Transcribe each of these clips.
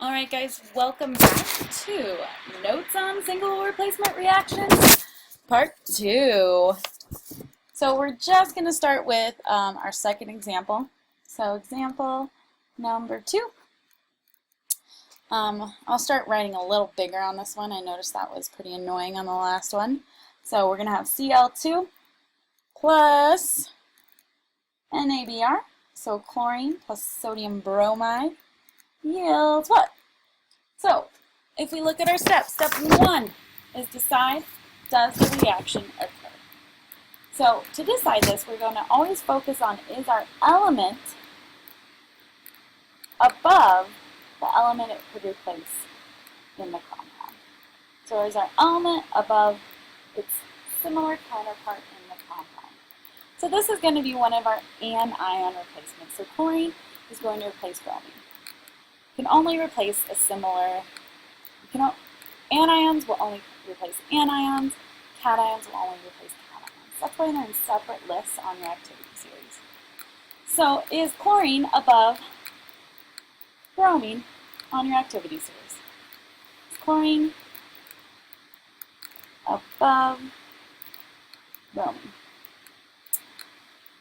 Alright guys, welcome back to Notes on Single Replacement Reactions, Part 2. So we're just going to start with our second example. So example number 2. I'll start writing a little bigger on this one. I noticed that was pretty annoying on the last one. So we're going to have Cl2 plus NaBr, so chlorine plus sodium bromide, yields what? So, if we look at our steps, step 1 is decide, does the reaction occur? So, to decide this, we're going to always focus on, is our element above the element it could replace in the compound? So, is our element above its similar counterpart in the compound? So, this is going to be one of our anion replacements. So, chlorine is going to replace bromine. Can only replace a similar, anions will only replace anions, cations will only replace cations. That's why they're in separate lists on your activity series. So is chlorine above bromine on your activity series? Is chlorine above bromine?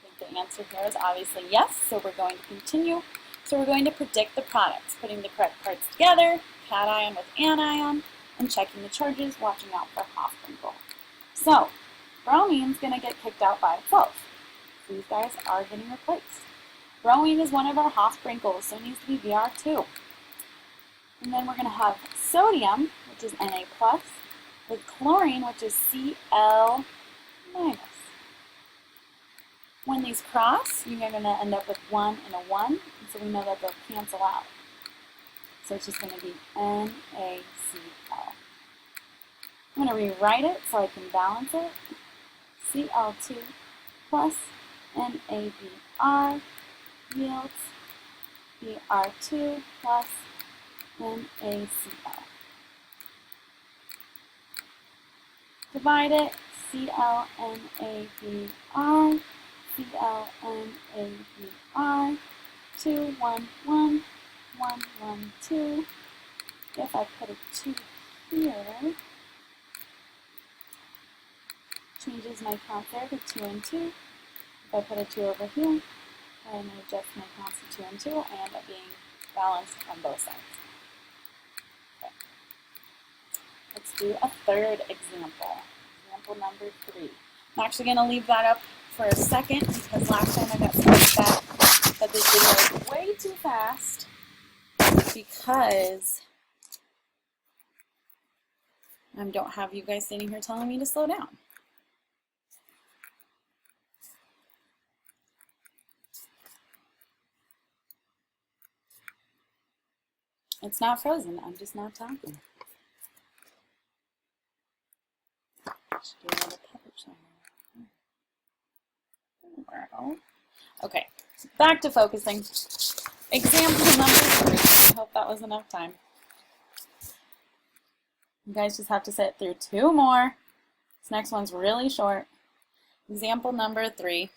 I think the answer here is obviously yes, so we're going to continue. So we're going to predict the products, putting the correct parts together, cation with anion, and checking the charges, watching out for Hofbrinkel. So bromine's going to get kicked out by itself. These guys are getting replaced. Bromine is one of our Hofbrinkels, so it needs to be Br2. And then we're going to have sodium, which is Na+, with chlorine, which is Cl-. When these cross, you're going to end up with 1 and a 1, and so we know that they'll cancel out. So it's just going to be NaCl. I'm going to rewrite it so I can balance it. Cl2 plus NaBr yields Br2 plus NaCl. Divide it, ClNaBr. ClNaBr, 2, 1, 1, 1, 1, 2. If I put a 2 here, changes my count there to 2 and 2. If I put a 2 over here, and adjust my counts to 2 and 2, I end up being balanced on both sides. Okay. Let's do a third example. Example number 3. I'm actually going to leave that up for a second because last time I got so bad that this video is way too fast because I don't have you guys sitting here telling me to slow down. It's not frozen, I'm just not talking. Should do another pepper somewhere. Okay, back to focusing. Example number 3. I hope that was enough time. You guys just have to sit through 2 more. This next one's really short. Example number 3.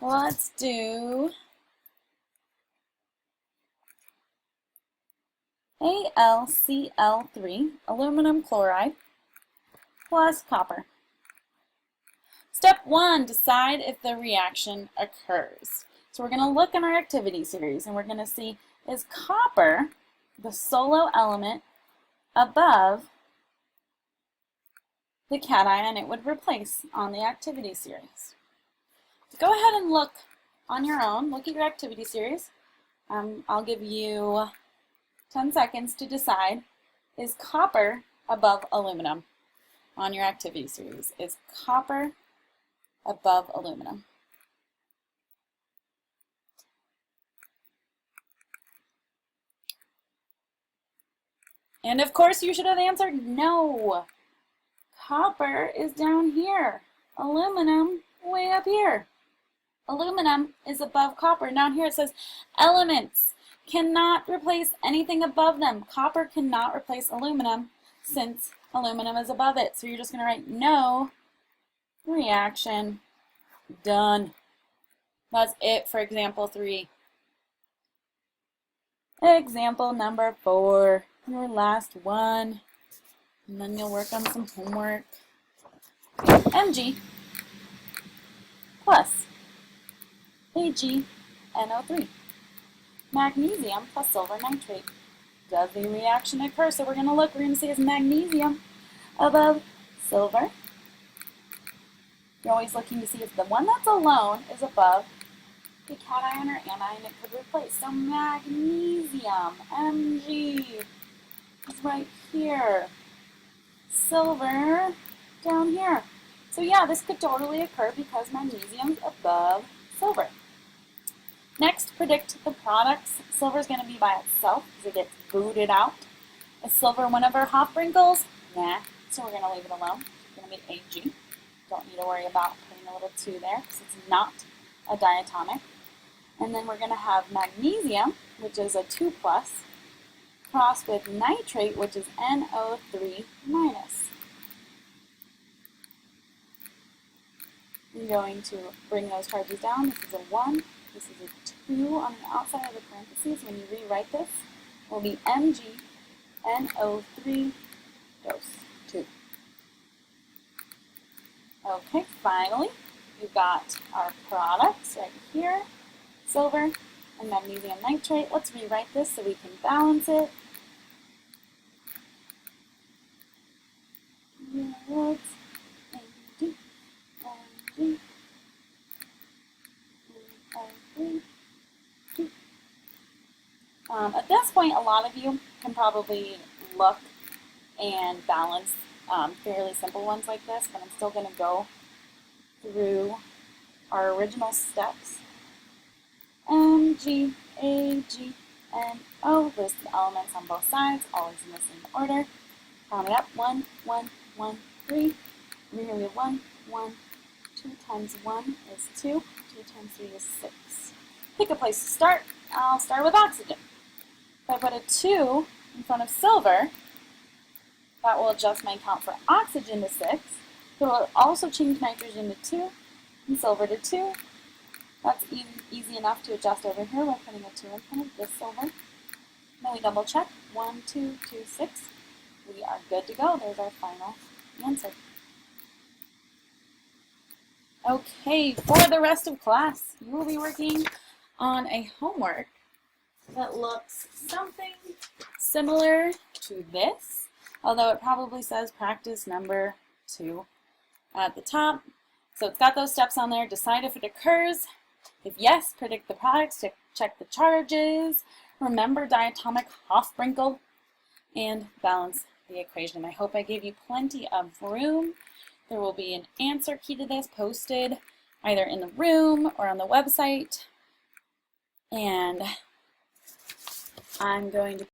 Let's do AlCl3, aluminum chloride, plus copper. Step 1, decide if the reaction occurs. So we're going to look in our activity series and we're going to see, is copper, the solo element, above the cation it would replace on the activity series? So go ahead and look on your own. Look at your activity series. I'll give you 10 seconds to decide, is copper above aluminum on your activity series? Is copper above aluminum? And of course you should have answered no. Copper is down here. Aluminum way up here. Aluminum is above copper. Down here it says elements cannot replace anything above them. Copper cannot replace aluminum since aluminum is above it. So you're just going to write no. Reaction done. That's it for example 3. Example number 4, your last one, and then you'll work on some homework. Mg plus AgNO3, magnesium plus silver nitrate. Does the reaction occur? So we're going to look, we're going to see is magnesium above silver. You're always looking to see if the one that's alone is above the cation or anion it could replace. So magnesium, Mg, is right here. Silver down here. So yeah, this could totally occur because magnesium is above silver. Next, predict the products. Silver is going to be by itself because it gets booted out. Is silver one of our Hofbrinkels? Nah, so we're going to leave it alone. It's going to be Ag. Don't need to worry about putting a little 2 there because it's not a diatomic. And then we're going to have magnesium, which is a 2+, crossed with nitrate, which is NO3-. I'm going to bring those charges down. This is a 1. This is a 2 on the outside of the parentheses. When you rewrite this, it will be MgNO3 dose 2. Okay, finally, we've got our products right here, silver and magnesium nitrate. Let's rewrite this so we can balance it. At this point, a lot of you can probably look and balance fairly simple ones like this, but I'm still going to go through our original steps. Mg, Ag, NO, list the elements on both sides, always in the same order. Count it up, 1, 1, 1, 3. Over here we have 1, 1, 2 times 1 is 2, 2 times 3 is 6. Pick a place to start. I'll start with oxygen. If I put a 2 in front of silver, that will adjust my count for oxygen to 6. It will also change nitrogen to 2 and silver to 2. That's easy enough to adjust over here by putting a 2 in front of this silver. Then we double check. 1, 2, 2, 6. We are good to go. There's our final answer. Okay, for the rest of class, you will be working on a homework that looks something similar to this, although it probably says practice number 2 at the top. So it's got those steps on there. Decide if it occurs. If yes, predict the products, check the charges, remember diatomic Hofbrinkel, and balance the equation. I hope I gave you plenty of room. There will be an answer key to this posted either in the room or on the website. And I'm going to